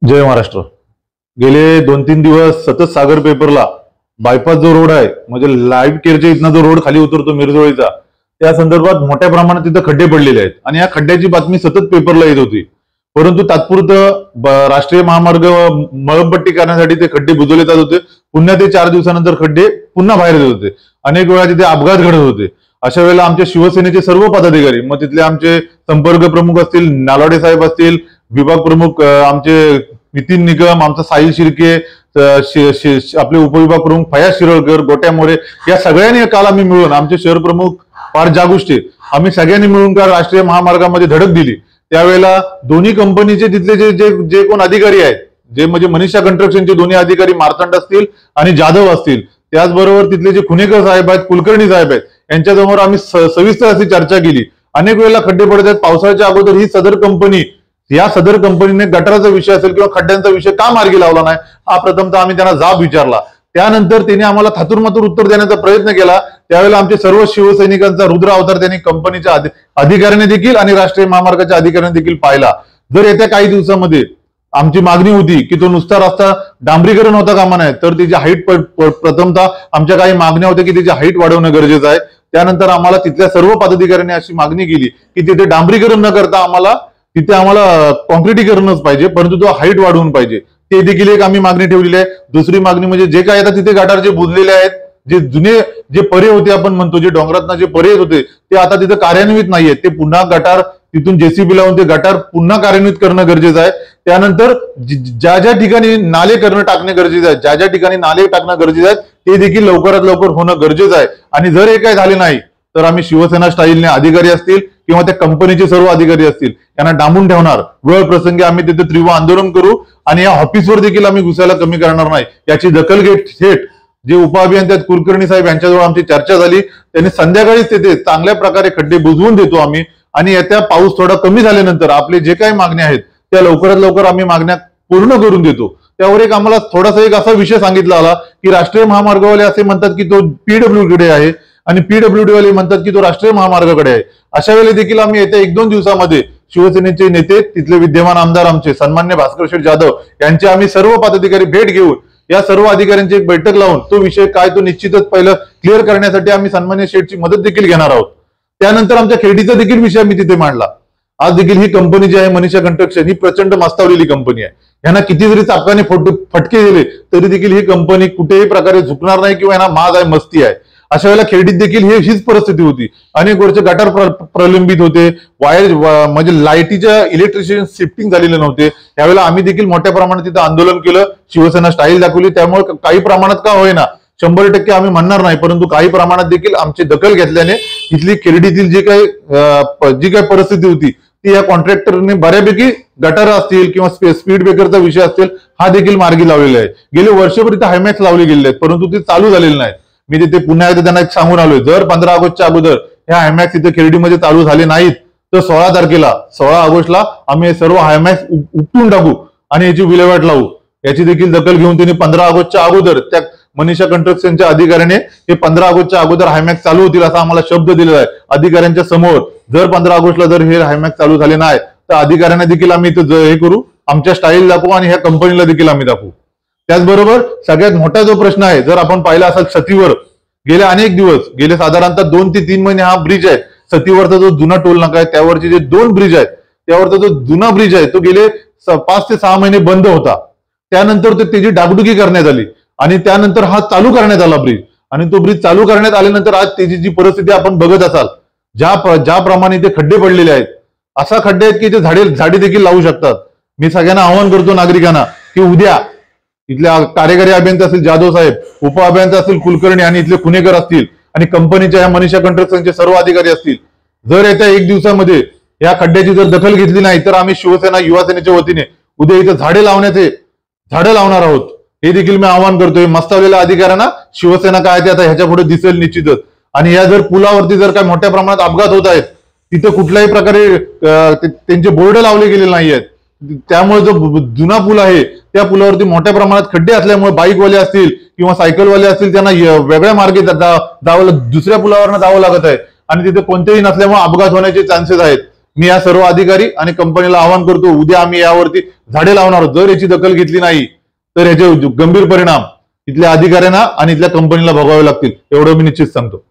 जय महाराष्ट्र। गेले 2-3 दिवस सतत सागर पेपरला बायपास जो रोड आहे म्हणजे लाईव्ह केअरच्या इथनं जो रोड खाली उतरतो मिरजोळीचा, त्या संदर्भात मोठ्या प्रमाणात तिथं खड्डे पडलेले आहेत आणि या खड्ड्याची बातमी सतत पेपरला येत होती। परंतु तात्पुरतं राष्ट्रीय महामार्ग मळंपट्टी करण्यासाठी ते खड्डे बुजवले जात होते। पुन्हा ते 4 दिवसानंतर खड्डे पुन्हा बाहेर येत होते। अनेक वेळा तिथे अपघात घडत होते। अशा वेळेला आमच्या शिवसेनेचे सर्व पदाधिकारी, मग तिथले आमचे संपर्क प्रमुख असतील, नालावडे साहेब असतील, विभाग प्रमुख आमचे नितीन निकम, आमचा साहिल शिर्के, आपले उपविभाग प्रमुख फयाज शिरोळकर, गोट्या मोरे, या सगळ्यांनी काल आम्ही मिळून, आमचे शहर प्रमुख पार्थ जागुष्टे, आम्ही सगळ्यांनी मिळून काल राष्ट्रीय महामार्गामध्ये धडक दिली। त्यावेळेला दोन्ही कंपनीचे तिथले जे कोण अधिकारी आहेत, जे म्हणजे मनीषा कंस्ट्रक्शनचे दोन्ही अधिकारी मार्तंड असतील आणि जाधव असतील, त्याचबरोबर तिथले जे खुनेकर साहेब आहेत, कुलकर्णी साहेब आहेत, यांच्यासमोर आम्ही सविस्तर अशी चर्चा केली। अनेक वेळेला खड्डे पडत आहेत। पावसाळ्याच्या अगोदर ही सदर कंपनीने गटाराचा विषय असेल किंवा खड्ड्यांचा विषय का मार्गी लावला नाही, हा प्रथमतः आम्ही त्यांना जाब विचारला। त्यानंतर त्यांनी आम्हाला थातुरमातुर उत्तर देण्याचा प्रयत्न केला। त्यावेळेला आमचे सर्व शिवसैनिकांचा रुद्र अवतार त्यांनी कंपनीच्या अधिकाऱ्यांनी देखील आणि राष्ट्रीय महामार्गाच्या अधिकाऱ्यांनी देखील पाहिला। जर येत्या काही दिवसामध्ये आमची मागणी होती की तो नुसता रस्ता डांबरीकरण होता कामा नये, तर त्याची हाईट, प्रथमतः आमच्या काही मागण्या होत्या की त्याची हाईट वाढवणं गरजेचं आहे। त्यानंतर आम्हाला तिथल्या सर्व पदाधिकाऱ्यांनी अशी मागणी केली की तिथे डांबरीकरण न करता तिथे आम्हाला कॉन्क्रिटीकरणच पाहिजे, परंतु तो हाईट वाढवून पाहिजे। ते देखील एक आम्ही मागणी ठेवलेली आहे। दुसरी मागणी म्हणजे जे काय आता तिथे गटार जे बुजलेले आहेत, जे जुने जे परे होते, आपण म्हणतो जे डोंगरातनं जे परे होते, ते आता तिथे कार्यान्वित नाहीयेत। ते पुन्हा गटार तिथून जेसीबी लावून ते गटार पुन्हा कार्यान्वित करणं गरजेचं आहे। त्यानंतर ज्या ठिकाणी नाले टाकणे गरजेचं आहे, ज्या ठिकाणी नाले टाकणं गरजेचं आहे, ते देखील लवकरात लवकर होणं गरजेचं आहे। आणि जर हे काय झाले नाही तर आम्ही शिवसेना स्टाईलने अधिकारी असतील किंवा त्या कंपनीचे सर्व अधिकारी असतील यांना डांबून ठेवणार। वेळ प्रसंगी आम्ही तिथे तीव्र आंदोलन करू आणि या ऑफिसवर देखील आम्ही घुसायला कमी करणार नाही। याची दखल घेत थेट जे उपअभियंते आहेत कुलकर्णी साहेब यांच्याजवळ आमची चर्चा झाली। त्यांनी संध्याकाळीच तिथे चांगल्या प्रकारे खड्डे बुजवून देतो आम्ही, आणि येत्या पाऊस थोडा कमी झाल्यानंतर आपले जे काही मागण्या आहेत त्या लवकरात लवकर आम्ही मागण्या पूर्ण करून देतो। त्यावर एक आम्हाला थोडासा एक असा विषय सांगितला आला की राष्ट्रीय महामार्गवाले असे म्हणतात की तो पीडब्ल्यू कडे आहे आणि पीडब्ल्यूडी वाले म्हणतात की तो राष्ट्रीय महामार्गाकडे आहे। अशा वेळेला देखील आम्ही येत्या 1-2 दिवसामध्ये शिवसेनेचे नेते, तिथले विद्यमान आमदार आमचे सन्मान्य भास्कर शेठ जाधव यांचे आम्ही सर्व पदाधिकारी भेट घेऊन या सर्व अधिकाऱ्यांची एक बैठक लावून तो विषय काय तो निश्चितच पहिलं क्लिअर करण्यासाठी आम्ही सन्मान्य शेठची मदत देखील घेणार आहोत। त्यानंतर आमच्या खेडीचा देखील विषय आम्ही तिथे मांडला। आज देखील ही कंपनी जी आहे मनीषा कंस्ट्रक्शन, ही प्रचंड मस्तावलेली कंपनी आहे। यांना किती जरी चापकाने फटके दिले तरी देखील ही कंपनी कुठेही प्रकारे झुकणार नाही किंवा यांना माज आहे, मस्ती आहे। अशा वेळेला खेडीत देखील हीच परिस्थिती होती। अनेक वर्ष गटार प्रलंबित होते, वायर म्हणजे लाईटीच्या इलेक्ट्रिशियन शिफ्टिंग झालेले नव्हते। त्यावेळेला आम्ही देखील मोठ्या प्रमाणात तिथं आंदोलन केलं, शिवसेना स्टाईल दाखवली। त्यामुळे काही प्रमाणात का होईना, 100% आम्ही म्हणणार नाही, परंतु काही प्रमाणात देखील आमची दखल घेतल्याने इथली खेडीतील जी काही परिस्थिती होती ती या कॉन्ट्रॅक्टरने बऱ्यापैकी गटार असतील किंवा स्पीड ब्रेकरचा विषय असतील हा देखील मार्गी लावलेला आहे। गेले वर्षभर इथे हायमॅक्स लावले गेलेले आहेत, परंतु ते चालू झालेले नाहीत। मी तिथे पुन्हा एकदा त्यांना सांगून आलोय, जर 15 ऑगस्टच्या अगोदर ह्या हायमॅक्स इथे खेर्डीमध्ये चालू झाले नाहीत तर 16 ऑगस्टला आम्ही सर्व हायमॅक्स उपटून टाकू आणि याची विल्हेवाट लावू। याची देखील दखल घेऊन त्यांनी 15 ऑगस्टच्या अगोदर त्या मनीषा कंस्ट्रक्शनच्या अधिकाऱ्याने हे 15 ऑगस्टच्या अगोदर हायमॅक्स चालू होतील असा आम्हाला शब्द दिलेला आहे अधिकाऱ्यांच्या समोर। जर 15 ऑगस्टला जर हे हायमॅक्स चालू झाले नाही तर अधिकाऱ्यांना देखील आम्ही हे करू, आमच्या स्टाईल दाखवू आणि ह्या कंपनीला देखील आम्ही दाखवू। त्याचबरोबर सगळ्यात मोठा जो प्रश्न आहे, जर आपण पाहिला असाल सतीवर गेले अनेक दिवस, गेले साधारणतः 2 ते 3 महिने हा ब्रिज आहे, सतीवरचा जो जुना टोल नाका आहे त्यावरचे जे 2 ब्रिज आहेत, त्यावरचा जो जुना ब्रिज आहे तो गेले 5 ते 6 महिने बंद होता। त्यानंतर त्याची डागडुगी करण्यात आली आणि त्यानंतर हा चालू करण्यात आला ब्रिज, आणि तो ब्रिज चालू करण्यात आल्यानंतर आज त्याची जी परिस्थिती आपण बघत असाल, ज्याप्रमाणे ते खड्डे पडलेले आहेत, असा खड्डे आहेत की ते झाडे देखील लावू शकतात। मी सगळ्यांना आवाहन करतो नागरिकांना की उद्या इथल्या कार्यकारी अभियंता असतील जाधव साहेब, उपअभियंता असतील कुलकर्णी आणि इथले खुनेकर असतील आणि कंपनीच्या या मनीषा कंस्ट्रक्शनचे सर्व अधिकारी असतील, जर येत्या 1 दिवसामध्ये या खड्ड्याची जर दखल घेतली नाही तर आम्ही शिवसेना युवा सेनेच्या वतीने उद्या इथं झाडं लावणार आहोत। हे देखील मी आवाहन करतोय मस्तावलेल्या अधिकाऱ्यांना। शिवसेना काय ते आता ह्याच्या पुढे दिसेल निश्चितच। आणि या जर पुलावरती जर काय मोठ्या प्रमाणात अपघात होत आहेत, तिथे कुठल्याही प्रकारे त्यांचे बोर्ड लावले गेलेले नाही आहेत, त्यामुळे जो जुना पूल आहे त्या पुलावरती मोठ्या प्रमाणात खड्डे असल्यामुळे बाईकवाले असतील किंवा सायकलवाले असतील त्यांना वेगळ्या मार्गे दुसऱ्या पुलावरनं जावं लागत आहे आणि तिथे कोणतेही नसल्यामुळे अपघात होण्याचे चान्सेस आहेत। मी या सर्व अधिकारी आणि कंपनीला आवाहन करतो, उद्या आम्ही यावरती झाडे लावणार आहोत. जर याची दखल घेतली नाही तर याचे गंभीर परिणाम इथल्या अधिकाऱ्यांना आणि इथल्या कंपनीला भोगावे लागतील, एवढं मी निश्चित सांगतो.